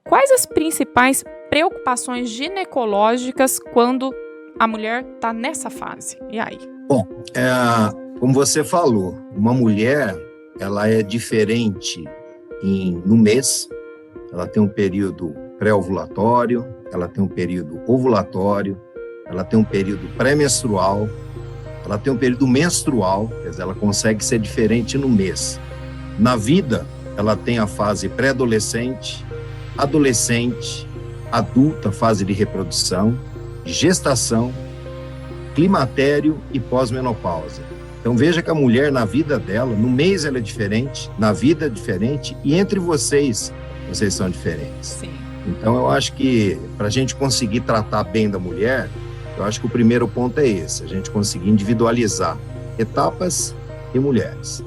quais as principais preocupações ginecológicas quando a mulher está nessa fase? E aí? Bom, como você falou, uma mulher ela é diferente no mês. Ela tem um período pré-ovulatório, ela tem um período ovulatório, ela tem um período pré-menstrual, ela tem um período menstrual, quer dizer, ela consegue ser diferente no mês. Na vida, ela tem a fase pré-adolescente, adolescente, adulta, fase de reprodução, gestação, climatério e pós-menopausa. Então veja que a mulher na vida dela, no mês ela é diferente, na vida é diferente e entre vocês são diferentes. Sim. Então eu acho que para a gente conseguir tratar bem da mulher, eu acho que o primeiro ponto é esse, a gente conseguir individualizar etapas e mulheres.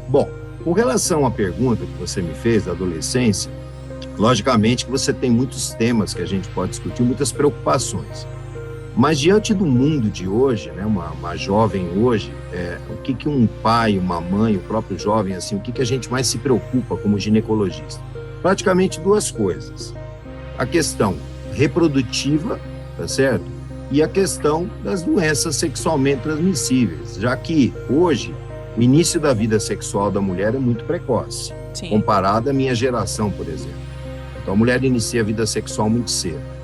Bom, com relação à pergunta que você me fez da adolescência, logicamente que você tem muitos temas que a gente pode discutir, muitas preocupações. Mas diante do mundo de hoje, né, uma jovem hoje, o que um pai, uma mãe, o próprio jovem, assim, o que a gente mais se preocupa como ginecologista? Praticamente duas coisas. A questão reprodutiva, tá certo? E a questão das doenças sexualmente transmissíveis, já que hoje o início da vida sexual da mulher é muito precoce, Sim. comparado à minha geração, por exemplo. Então a mulher inicia a vida sexual muito cedo.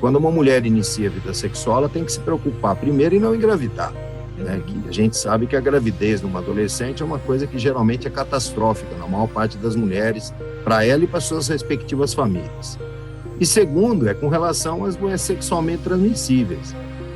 Quando uma mulher inicia a vida sexual, ela tem que se preocupar primeiro em não engravidar. Né? Que a gente sabe que a gravidez numa adolescente é uma coisa que geralmente é catastrófica na maior parte das mulheres, para ela e para suas respectivas famílias. E segundo, é com relação às doenças sexualmente transmissíveis,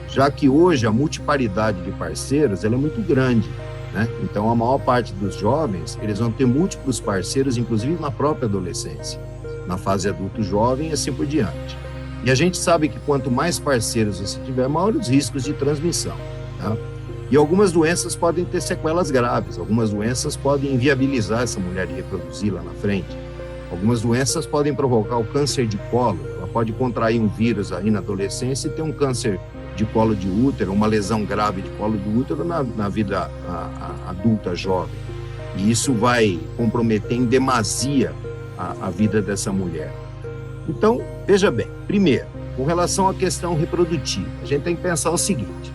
já que hoje a multiparidade de parceiros ela é muito grande. Né? Então a maior parte dos jovens eles vão ter múltiplos parceiros, inclusive na própria adolescência, na fase adulto jovem e assim por diante. E a gente sabe que quanto mais parceiros você tiver, maiores os riscos de transmissão. Tá? E algumas doenças podem ter sequelas graves, algumas doenças podem inviabilizar essa mulher de reproduzir lá na frente. Algumas doenças podem provocar o câncer de colo, ela pode contrair um vírus aí na adolescência e ter um câncer de colo de útero, uma lesão grave de colo de útero na vida adulta jovem. E isso vai comprometer em demasia a vida dessa mulher. Então, veja bem, primeiro, com relação à questão reprodutiva, a gente tem que pensar o seguinte,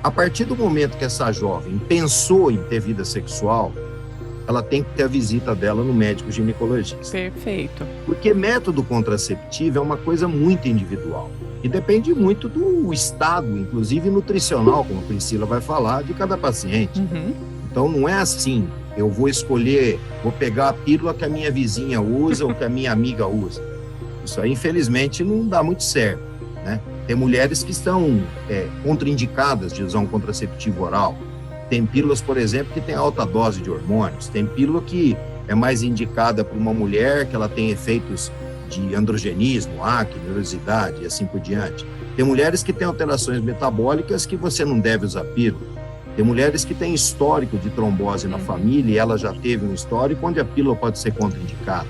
a partir do momento que essa jovem pensou em ter vida sexual, ela tem que ter a visita dela no médico ginecologista. Perfeito. Porque método contraceptivo é uma coisa muito individual e depende muito do estado, inclusive nutricional, como a Priscila vai falar, de cada paciente. Uhum. Então não é assim, eu vou pegar a pílula que a minha vizinha usa ou que a minha amiga usa. Isso aí, infelizmente, não dá muito certo, né? Tem mulheres que estão contraindicadas de usar um contraceptivo oral. Tem pílulas, por exemplo, que tem alta dose de hormônios. Tem pílula que é mais indicada para uma mulher que ela tem efeitos de androgenismo, acne, oleosidade e assim por diante. Tem mulheres que têm alterações metabólicas que você não deve usar pílula. Tem mulheres que têm histórico de trombose na família e ela já teve um histórico onde a pílula pode ser contraindicada.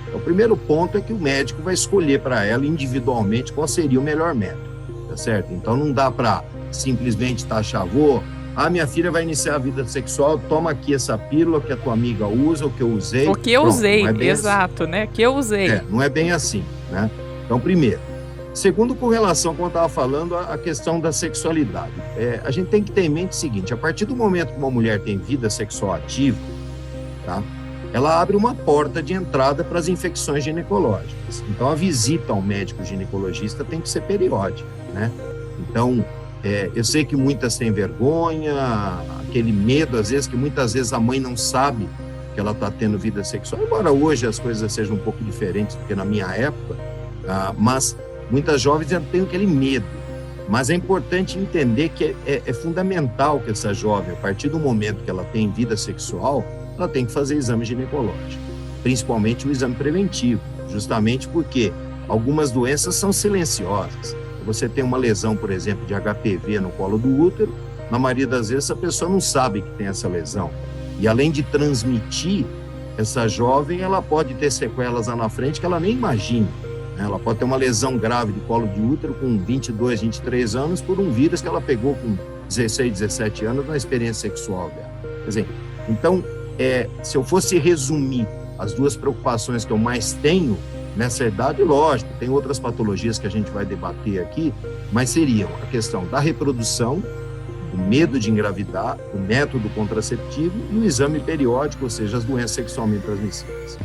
Então, o primeiro ponto é que o médico vai escolher para ela individualmente qual seria o melhor método, tá certo? Então não dá para simplesmente taxar, minha filha vai iniciar a vida sexual, toma aqui essa pílula que a tua amiga usa, ou que eu usei. O que eu usei, exato, assim. né? Que eu usei. Não é bem assim, né? Então, primeiro. Segundo, com relação, como eu estava falando, a questão da sexualidade. A gente tem que ter em mente o seguinte, a partir do momento que uma mulher tem vida sexual ativa, tá? Ela abre uma porta de entrada para as infecções ginecológicas. Então, a visita ao médico ginecologista tem que ser periódica, né? Então, eu sei que muitas têm vergonha, aquele medo, às vezes, que muitas vezes a mãe não sabe que ela está tendo vida sexual, embora hoje as coisas sejam um pouco diferentes do que na minha época, mas muitas jovens ainda têm aquele medo. Mas é importante entender que é fundamental que essa jovem, a partir do momento que ela tem vida sexual, ela tem que fazer exame ginecológico, principalmente o exame preventivo, justamente porque algumas doenças são silenciosas. Você tem uma lesão, por exemplo, de HPV no colo do útero, na maioria das vezes a pessoa não sabe que tem essa lesão. E além de transmitir, essa jovem ela pode ter sequelas lá na frente que ela nem imagina. Ela pode ter uma lesão grave de colo de útero com 22, 23 anos por um vírus que ela pegou com 16, 17 anos na experiência sexual dela. Quer dizer, então, se eu fosse resumir as duas preocupações que eu mais tenho Nessa idade, lógico, tem outras patologias que a gente vai debater aqui, mas seriam a questão da reprodução, o medo de engravidar, o método contraceptivo e o exame periódico, ou seja, as doenças sexualmente transmissíveis.